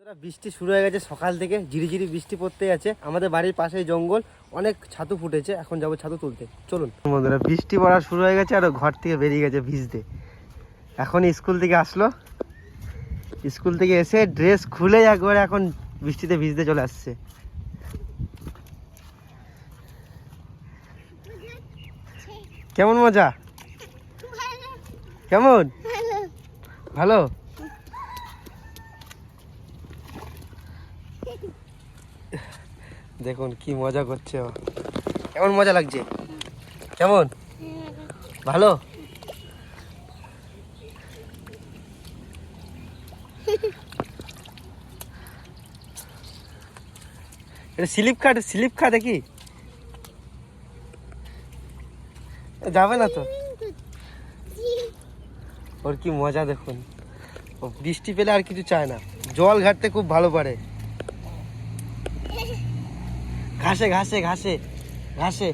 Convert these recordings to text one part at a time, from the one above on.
বৃষ্টি শুরু হয়ে গেছে সকাল থেকে, ঝিরিঝিরি বৃষ্টি পড়তে আছে। আমাদের বাড়ির পাশেই জঙ্গল, অনেক ছাতু ফুটেছে। এখন যাবো ছাতু তুলতে, চলুন বন্ধুরা। বৃষ্টি পড়া শুরু হয়ে গেছে আর ঘর থেকে বেরিয়ে গেছে ভিজতে। এখন স্কুল থেকে আসলো, স্কুল থেকে এসে ড্রেস খুলে একবারে এখন বৃষ্টিতে ভিজতে চলে আসছে। কেমন মজা? কেমন? ভালো। দেখুন কি মজা করছে ও। কেমন মজা লাগছে? কেমন? ভালো। এটা স্লিপ খা দেখি। যাবে না তো। ওর কি মজা দেখুন। ও বৃষ্টি পেলে আর কিছু চায় না, জল ঘাটতে খুব ভালো পারে। ঘাসে ঘাসে ঘাসে ঘাসে।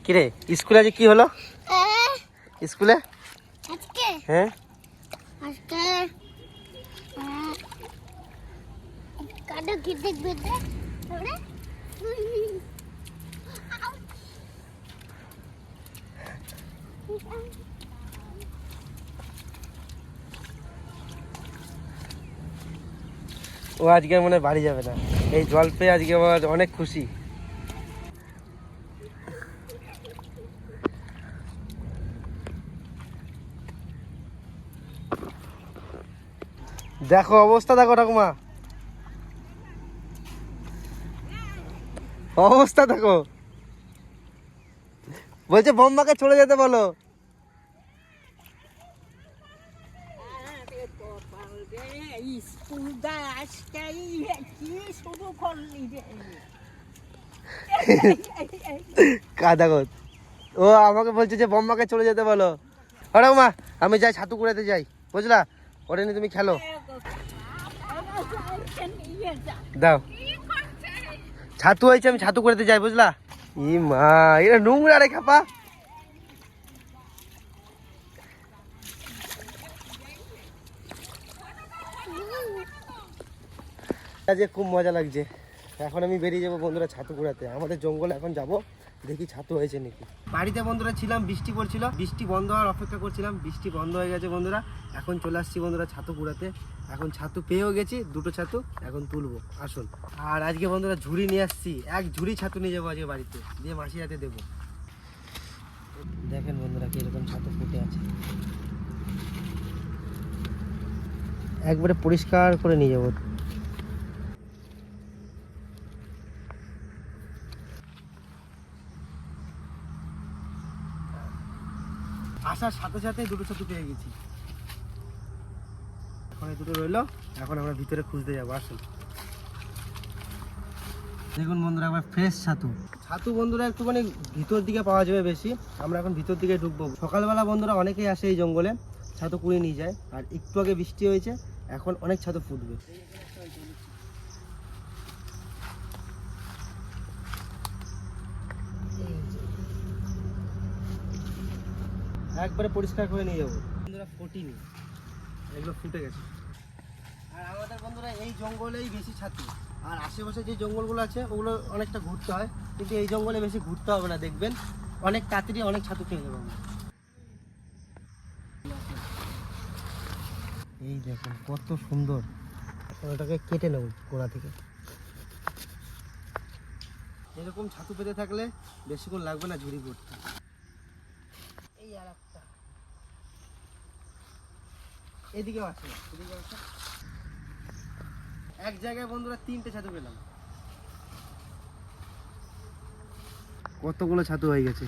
কিরে স্কুলে আজ কি হলো? স্কুলে আজকে হ্যাঁ আজকে কাটা কি দেখবে তে তোরে ও আজকে মনে হয় বাড়ি যাবে না, এই জল পেয়ে আজকে অনেক খুশি। দেখো অবস্থা, দেখো ঠাকুমা অবস্থা দেখো। বলছে বম্মাকে চলে যেতে বলো। কাদা গো, ও আমাকে বলছে যে বম্মাকে চলে যেতে বলো। ঠাকুমা আমি যাই, ছাতু কুড়াতে যাই, বুঝলা? ওটা নিয়ে তুমি খেলো। দাও, ছাতু হয়েছে, আমি ছাতু কুড়াতে যাই, বুঝলা? ই মা, এটা নোংরা রে খাপা। আজ খুব মজা লাগছে। এখন আমি বেরিয়ে যাবো বন্ধুরা ছাতু কুড়াতে। আমাদের জঙ্গলে এখন যাব, দেখি ছাতু হয়েছে নাকি। বাড়িতে বন্ধুরা ছিলাম, বৃষ্টি পড়ছিল, বৃষ্টি বন্ধ হওয়ার অপেক্ষা করছিলাম। বৃষ্টি বন্ধ হয়ে গেছে বন্ধুরা, এখন চলে আসছি বন্ধুরা ছাতু কুড়াতে। এখন ছাতু পেয়েও গেছি, দুটো ছাতু এখন তুলবো, আসুন। আর আজকে বন্ধুরা ঝুড়ি নিয়ে আসছি, এক ঝুড়ি ছাতু নিয়ে যাবো আজকে বাড়িতে, দিয়ে মাসি হাতে দেবো। দেখেন বন্ধুরা কিরকম ছাতু ফুটে আছে, একবারে পরিষ্কার করে নিয়ে যাবো। আসার সাথে সাথে দুটো ছাতু পেয়ে গেছি, এখন এই দুটো রইলো। এখন আমরা ভিতরে খুঁজতে যাবো, আসুন। দেখুন বন্ধুরা একবার ফ্রেশ ছাতু। ছাতু বন্ধুরা একটুখানি ভিতর দিকে পাওয়া যাবে বেশি, আমরা এখন ভিতর দিকে ঢুকবো। সকালবেলা বন্ধুরা অনেকেই আসে এই জঙ্গলে, ছাতু কুড়িয়ে নিয়ে যায়। আর একটু আগে বৃষ্টি হয়েছে, এখন অনেক ছাতু ফুটবে। একবারে পরিষ্কার করে নিয়ে যাবো বন্ধুরা, ফোটেনি, এগুলো ফুটে গেছে। আর আমাদের বন্ধুরা এই জঙ্গলেই বেশি ছাতু। আর আশেপাশে যে জঙ্গলগুলো আছে ওগুলো অনেকটা ঘুরতে হয়, কিন্তু এই জঙ্গলে বেশি ঘুরতে হবে না, দেখবেন অনেক তাড়াতাড়ি অনেক ছাতু পেয়ে যাবো আমরা। এই দেখুন কত সুন্দর। ওটাকে কেটে নেব গোড়া থেকে। এরকম ছাতু পেতে থাকলে বেশিক্ষণ লাগবে না ঝুড়ি করতে। এই আর একটা, এদিকেও আছে, এদিকেও আছে। এক জায়গায় বন্ধুরা তিনটে ছাতু পেলাম। কতগুলো ছাতু হয়ে গেছে।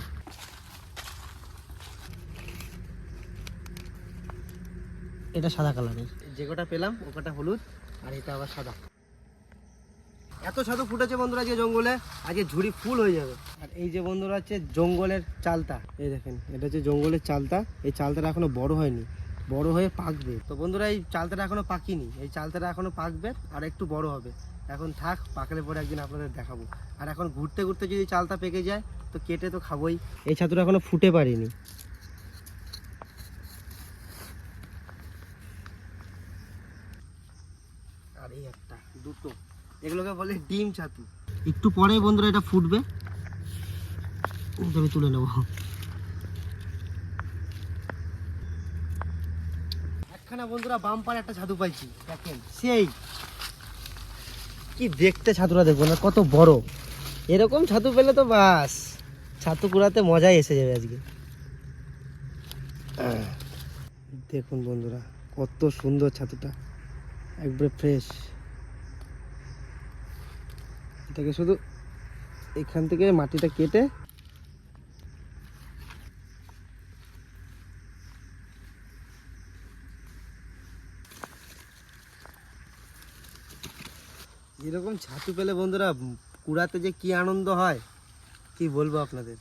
এটা সাদা কালারের, যে কটা পেলাম ও কটা হলুদ, আর এটা আবার সাদা। এত ছাতু ফুটেছে বন্ধুরা যে জঙ্গলে, আজকে ঝুড়ি ফুল হয়ে যাবে। আর এই যে বন্ধুরা হচ্ছে জঙ্গলের চালতা, এই দেখেন এটা হচ্ছে জঙ্গলের চালতা। এই চালতাটা এখনো বড় হয়নি, বড় হয়ে পাকবে। তো বন্ধুরা এই চালতাটা এখনো পাকিনি, এই চালতাটা এখনো পাকবে আর একটু বড় হবে, এখন থাক, পাকলে পরে একদিন আপনাদের দেখাবো। আর এখন ঘুরতে ঘুরতে যদি চালটা পেকে যায় তো কেটে তো খাবোই। এই ছাতুটা এখনো ফুটে পারিনি। আর এই একটা দুটো, এগুলোকে বলে ডিম ছাতু। একটু পরেই বন্ধুরা এটা ফুটবে, আমি তুলে নেবো। একখানা বন্ধুরা বাম্পার একটা ছাতু পাইছি, দেখেন সেই কি দেখতে ছাতুটা, দেখবো না কত বড়। এরকম ছাতু পেলে তো বাস ছাতু কুড়াতে মজাই এসে যাবে আজকে। দেখুন বন্ধুরা কত সুন্দর ছাতুটা, একবারে ফ্রেশ। এটাকে শুধু এখান থেকে মাটিটা কেটে এরকম ছাতু পেলে বন্ধুরা কুড়াতে যে কি আনন্দ হয় কি বলবো আপনাদের।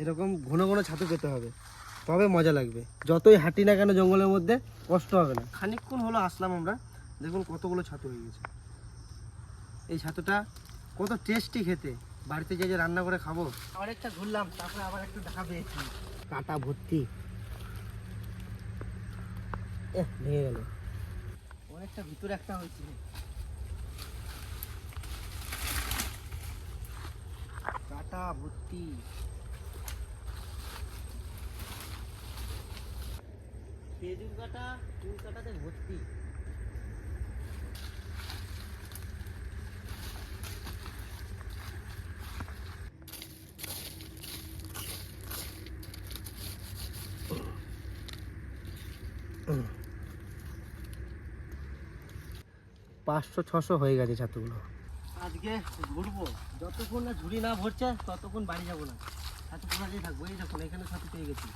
এরকম ঘন ঘন ছাতু পেতে হবে, তবে মজা লাগবে। যতই হাঁটি না কেন জঙ্গলের মধ্যে কষ্ট হবে না। খানিকক্ষণ হলো আসলাম আমরা, দেখুন কতগুলো ছাতু হয়ে গেছে। এই ছাতুটা কত টেস্টি খেতে, বাড়িতে যে রান্না করে খাবো। অনেকটা ঘুরলাম, তারপরে আবার একটু দেখা পেয়েছি কাটা ভর্তি। ভেঙে গেল, অনেকটা ভিতরে একটা হয়েছিল। কাটা ভর্তি, খেজুর কাটা চুল কাটাতে ভর্তি। পাঁচশো 600 হয়ে গেছে ছাতুগুলো। আজকে ঘুরবো, যতক্ষণ না ঝুড়ি না ভরছে ততক্ষণ বাড়ি যাবো না, ছাতু কুড়াতেই থাকবো। এই দেখুন এখানে ছাতু পেয়ে গেছি।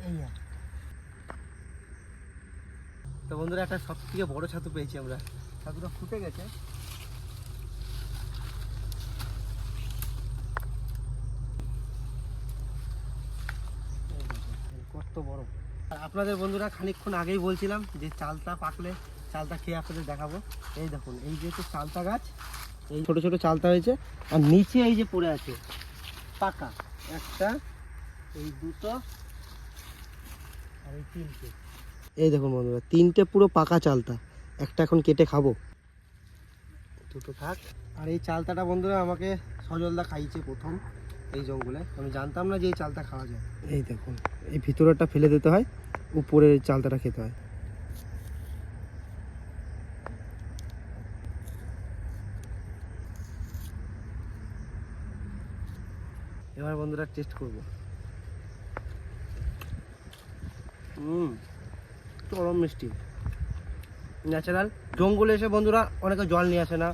এই তো বন্ধুরা একটা সব থেকে বড় ছাতু পেয়েছি আমরা। ছাতুটা ফুটে গেছে, কত বড়। আর আপনাদের বন্ধুরা খানিকক্ষণ আগেই বলছিলাম যে চালটা পাকলে চালটা খেয়ে আপনাদের দেখাবো। এই দেখুন এই যে চালতা গাছ, এই ছোট ছোট চালতা হয়েছে, আর নিচে এই যে পড়ে আছে পাকা একটা, এই দুটো, আর এই তিনটে। এই দেখুন বন্ধুরা তিনটে পুরো পাকা চালতা, একটা এখন কেটে খাবো, দুটো থাক। আর এই চালতাটা বন্ধুরা আমাকে সজলদা খাইয়েছে প্রথম এই জঙ্গলে, আমি জানতাম না যে এই চালটা খাওয়া যায়। এই দেখুন এই ভিতরেরটা ফেলে দিতে হয়, উপরের চালতাটা খেতে হয়। এবার বন্ধুরা টেস্ট করবো। চরম মিষ্টি, ন্যাচারাল। জঙ্গলে এসে বন্ধুরা অনেকে জল নিয়ে আসে না,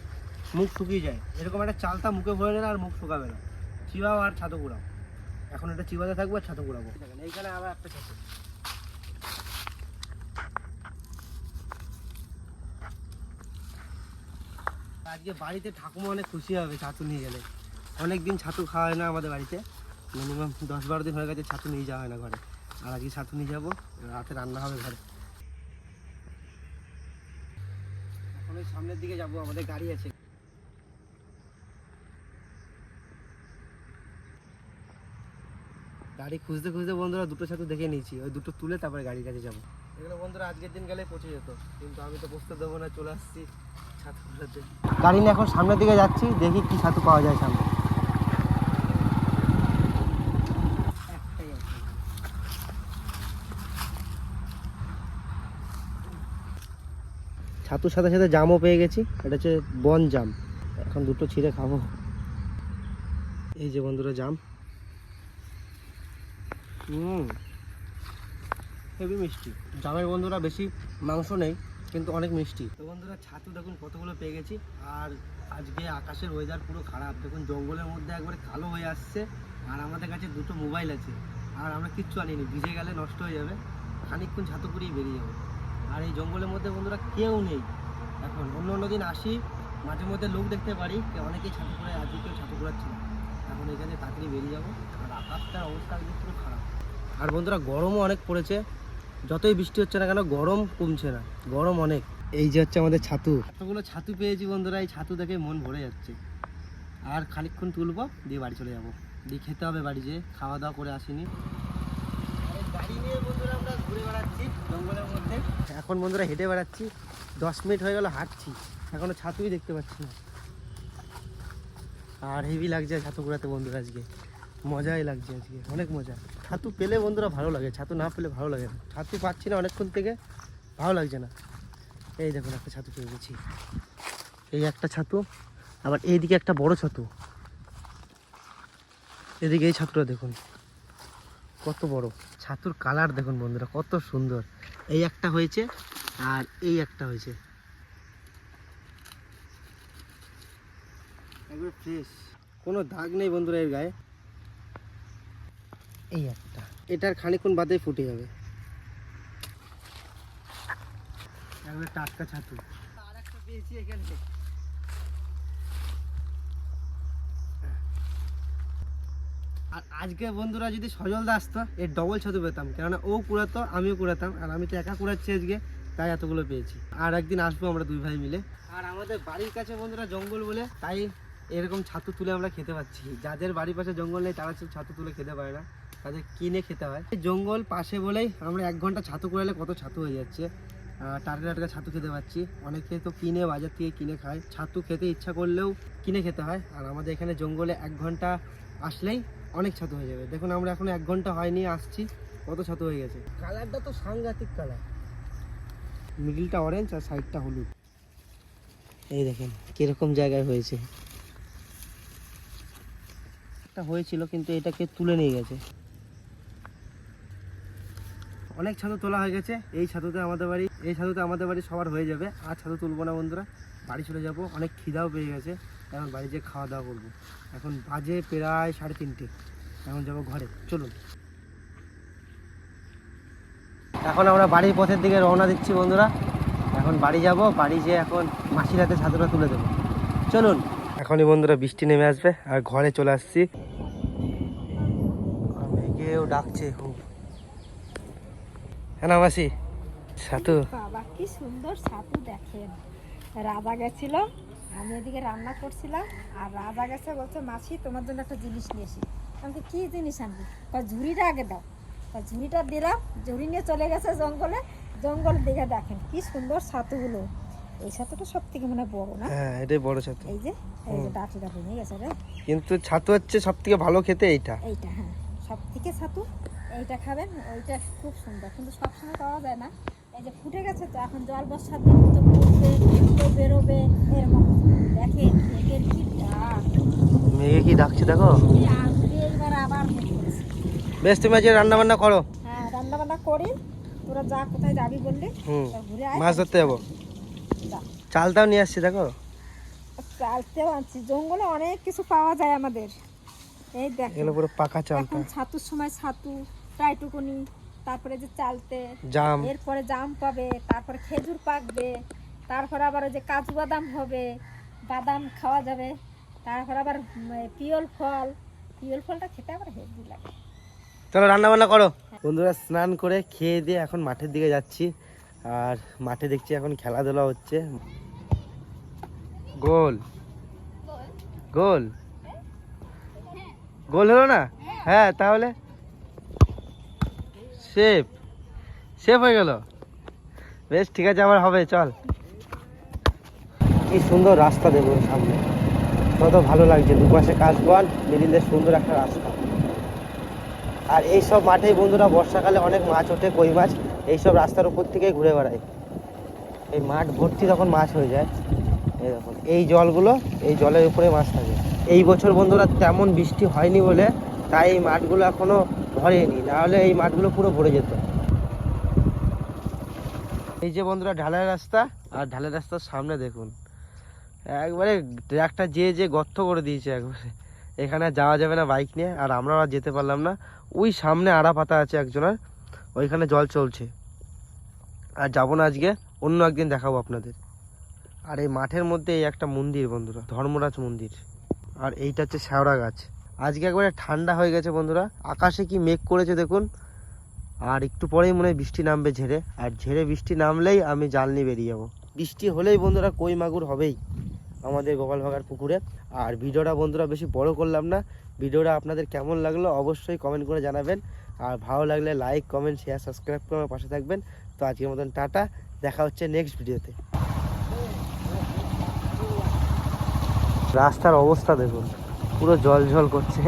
মুখ শুকিয়ে যায়, এরকম একটা চালতা মুখে ভরে নিলে আর মুখ শুকাবে না। চিবাও আর ছাতু কুড়াও, এখন এটা চিবাতে থাকবো আর ছাতু কুড়াবো। এইখানে আবার একটা ছাতু। আজকে বাড়িতে ঠাকুমা অনেক খুশি হবে ছাতু নিয়ে গেলে। অনেকদিন ছাতু খাওয়া হয় না আমাদের বাড়িতে, মিনিমাম 10-12 দিন হয়ে গেছে ছাতু নিয়ে যাওয়া হয় না ঘরে। আর আজকে ছাতু নিয়ে যাবো, রাতে রান্না হবে ঘরে। এখন ওই সামনের দিকে যাবো, আমাদের গাড়ি আছে। গাড়ি খুঁজতে খুঁজতে বন্ধুরা দুটো ছাতু দেখে নিয়েছি, ওই দুটো তুলে তারপরে গাড়ির কাছে যাবো। এগুলো বন্ধুরা আজকের দিন গেলে পৌঁছে যেত, কিন্তু আমি তো বসতে দেবো না, চলে আসছি ছাতু তুলাতে। গাড়ি নিয়ে এখন সামনের দিকে যাচ্ছি, দেখি কি ছাতু পাওয়া যায় সামনে। ছাতুর সাথে সাথে জামও পেয়ে গেছি, এটা হচ্ছে বন জাম, এখন দুটো ছিঁড়ে খাবো। এই যে বন্ধুরা জাম, হেভি মিষ্টি। জামের বন্ধুরা বেশি মাংস নেই কিন্তু অনেক মিষ্টি। তো বন্ধুরা ছাতু দেখুন কতগুলো পেয়ে গেছি। আর আজকে আকাশের ওয়েদার পুরো খারাপ, দেখুন জঙ্গলের মধ্যে একবারে কালো হয়ে আসছে। আর আমাদের কাছে দুটো মোবাইল আছে, আর আমরা কিচ্ছু আনিনি, ভিজে গেলে নষ্ট হয়ে যাবে। খানিকক্ষণ ছাতু করেই বেরিয়ে যাবো। আর এই জঙ্গলের মধ্যে বন্ধুরা কেউ নেই এখন। অন্য দিন আসি, মাঝে মধ্যে লোক দেখতে পারি, অনেকেই ছাতু করে, আজকে কেউ ছাতু করাচ্ছে না। এখন এখানে তাড়াতাড়ি বেরিয়ে যাবো। আর আকাশটার অবস্থা একদম পুরো খারাপ। আর বন্ধুরা গরমও অনেক পড়েছে, যতই বৃষ্টি হচ্ছে না কেন গরম কমছে না, গরম অনেক। এই যে হচ্ছে আমাদের ছাতু, এতগুলো ছাতু পেয়েছি বন্ধুরা। এই ছাতু দেখে মন ভরে যাচ্ছে। আর খানিকক্ষণ তুলবো, দিয়ে বাড়ি চলে যাবো, দিয়ে খেতে হবে বাড়ি যেয়ে। খাওয়া দাওয়া করে আসিনি। গাড়ি নিয়ে বন্ধুরা আমরা ঘুরে বেড়াচ্ছি জঙ্গলের মধ্যে। এখন বন্ধুরা হেঁটে বেড়াচ্ছি, 10 মিনিট হয়ে গেল হাঁটছি, এখনো ছাতুই দেখতে পাচ্ছি না। আর হেভি লাগছে ছাতু ঘোরাতে বন্ধুরা, আজকে মজাই লাগছে, আজকে অনেক মজা। ছাতু পেলে বন্ধুরা ভালো লাগে, ছাতু না পেলে ভালো লাগে না। ছাতু পাচ্ছি না অনেকক্ষণ থেকে, ভালো লাগছে না। এই দেখুন একটা ছাতু পেয়ে গেছি, এই একটা ছাতু, আবার এইদিকে একটা বড় ছাতু, এদিকে এই ছাতুটা দেখুন কত বড়। ছাতুর কালার দেখুন বন্ধুরা কত সুন্দর। এই একটা হয়েছে আর এই একটা হয়েছে, একবার ফ্রেশ, কোনো দাগ নেই বন্ধুরা এর গায়ে। এই একটা, এটার খানিকক্ষণ বাদে ফুটে যাবে, একবার টাটকা ছাতু। আর একটা পেয়েছি এখানে, আর আজকে বন্ধুরা যদি সজলদা আসতো এর ডবল ছাতু পেতাম, কেননা ও কুড়াতো আমিও কুড়াতাম, আর আমি তো একা কুড়াচ্ছি আজকে, তাই এতগুলো পেয়েছি। আর একদিন আসবো আমরা দুই ভাই মিলে। আর আমাদের বাড়ির কাছে বন্ধুরা জঙ্গল বলে তাই এরকম ছাতু তুলে আমরা খেতে পাচ্ছি। যাদের বাড়ির পাশে জঙ্গল নেই তারা ছাতু তুলে খেতে পারে না, তাদের কিনে খেতে হয়। জঙ্গল পাশে বলেই আমরা 1 ঘন্টা ছাতু কুড়ালে কত ছাতু হয়ে যাচ্ছে। টাটকা টাটকা ছাতু খেতে পাচ্ছি। অনেকে তো কিনে বাজার থেকে কিনে খায়, ছাতু খেতে ইচ্ছা করলেও কিনে খেতে হয়। আর আমাদের এখানে জঙ্গলে 1 ঘন্টা আসলেই অনেক ছাতু হয়ে যাবে। দেখুন আমরা এখন 1 ঘন্টা হয়নি আসছি, কত ছাতু হয়ে গেছে। কালারটা তো সাংঘাতিক কালার, মিডিলটা অরেঞ্জ আর সাইডটা হলুদ। এই দেখেন কিরকম জায়গায় হয়েছে, একটা হয়েছিল কিন্তু এটাকে তুলে নিয়ে গেছে। অনেক ছাতু তোলা হয়ে গেছে। এই ছাতুতে আমাদের বাড়ি সবার হয়ে যাবে। আর ছাতু তুলবো না বন্ধুরা, বাড়ি চলে যাব। অনেক খিদাও পেয়ে গেছে, এখন বাড়ি যেয়ে খাওয়া দাওয়া করবো। এখন বাজে প্রায় 3:30, এখন যাবো ঘরে। চলুন, এখন আমরা বাড়ির পথের দিকে রওনা দিচ্ছি বন্ধুরা। এখন বাড়ি যাব, বাড়ি যেয়ে এখন মাসির হাতে ছাতুটা তুলে দেবো। চলুন, এখনই বন্ধুরা বৃষ্টি নেমে আসবে আর ঘরে চলে আসছি। মেঘেও ডাকছে খুব। হ্যাঁ না মাসি, ছাতু বাবা কি সুন্দর ছাতু দেখেন। রাজা গেছিল, আমি এদিকে রান্না করছিলাম, আর রাজা গেছে বলছে মাসি তোমার জন্য একটা জিনিস নিয়ে এসি। আমাকে কি জিনিস আনবি? ঝুড়িটা আগে দাও। তা ঝুড়িটা দিলাম, ঝুড়ি নিয়ে চলে গেছে জঙ্গলে। জঙ্গল দিকে দেখেন কি সুন্দর ছাতুগুলো। এই ছাতুটা সব থেকে মানে বড় না? হ্যাঁ এটাই বড় ছাতু। এই যে ডাটিটা ভেঙে গেছে রে। কিন্তু ছাতু হচ্ছে সব থেকে ভালো খেতে এইটা। হ্যাঁ সব থেকে ছাতু এইটা খাবেন, ওইটা খুব সুন্দর, কিন্তু সবসময় পাওয়া যায় না। এই যে ফুটে গেছে তো, এখন জল বর্ষার দিন তো ফুটবে তো বেরোবে এরকম। দেখেন মেঘের কি ডাক, মেঘে কি ডাকছে দেখো। এইবার আবার মেঘ করেছে। বেশ তুমি আজকে রান্না বান্না করো। হ্যাঁ রান্না বান্না করি, তোরা যা কোথায় যাবি বললি ঘুরে আয়। মাছ ধরতে যাবো, যা। চালটাও নিয়ে আসছি দেখো। চালতেও আনছি, জঙ্গলে অনেক কিছু পাওয়া যায় আমাদের। এই দেখ এগুলো পুরো পাকা চাল। এখন ছাতুর সময় ছাতু, টাইটুকুনি, তারপরে যে চালতে জাম, এরপরে জাম পাবে, তারপরে খেজুর পাকবে, তারপরে আবার ওই যে কাজু বাদাম হবে, বাদাম খাওয়া যাবে, তারপরে আবার পিওল ফলটা খেতে আবার হেভি লাগে। চলো রান্না বান্না করো। বন্ধুরা স্নান করে খেয়ে দিয়ে এখন মাঠের দিকে যাচ্ছি। আর মাঠে দেখছি এখন খেলাধুলা হচ্ছে। গোল গোল গোল হলো না? হ্যাঁ তাহলে সেফ হয়ে গেল। বেশ ঠিক আছে, আবার হবে। চল, কি সুন্দর রাস্তা দেখুন সামনে, কত ভালো লাগছে। দুপাশে কাশবন, মিডিলে সুন্দর একটা রাস্তা। আর এইসব মাঠেই বন্ধুরা বর্ষাকালে অনেক মাছ ওঠে, কই মাছ। এইসব রাস্তার উপর থেকেই ঘুরে বেড়ায়। এই মাঠ ভর্তি তখন মাছ হয়ে যায়। এই দেখুন এই জলগুলো, এই জলের উপরে মাছ থাকে। এই বছর বন্ধুরা তেমন বৃষ্টি হয়নি বলে তাই এই মাঠগুলো এখনো ভরেনি, নাহলে এই মাঠগুলো পুরো ভরে যেত। এই যে বন্ধুরা ঢালাই রাস্তা, আর ঢালাই রাস্তার সামনে দেখুন একবারে ট্রাকটা যে গর্ত করে দিয়েছে একবারে। এখানে যাওয়া যাবে না বাইক নিয়ে, আর আমরা আর যেতে পারলাম না। ওই সামনে আড়া পাতা আছে একজনের, ওইখানে জল চলছে। আর যাবো না আজকে, অন্য একদিন দেখাবো আপনাদের। আর এই মাঠের মধ্যে এই একটা মন্দির বন্ধুরা, ধর্মরাজ মন্দির। আর এইটা হচ্ছে শ্যাওড়া গাছ। আজকে একবারে ঠান্ডা হয়ে গেছে বন্ধুরা, আকাশে কি মেঘ করেছে দেখুন। আর একটু পরেই মনে হয় বৃষ্টি নামবে ঝেড়ে, আর ঝেড়ে বৃষ্টি নামলেই আমি জাল নিয়ে বেরিয়ে যাবো। বৃষ্টি হলেই বন্ধুরা কই মাগুর হবেই আমাদের গোপালভাগার পুকুরে। আর ভিডিওটা বন্ধুরা বেশি বড় করলাম না, ভিডিওটা আপনাদের কেমন লাগলো অবশ্যই কমেন্ট করে জানাবেন। আর ভালো লাগলে লাইক কমেন্ট শেয়ার সাবস্ক্রাইব করে আমার পাশে থাকবেন। তো আজকের মতন টাটা, দেখা হচ্ছে নেক্সট ভিডিওতে। রাস্তার অবস্থা দেখুন, পুরো জল জল করছে।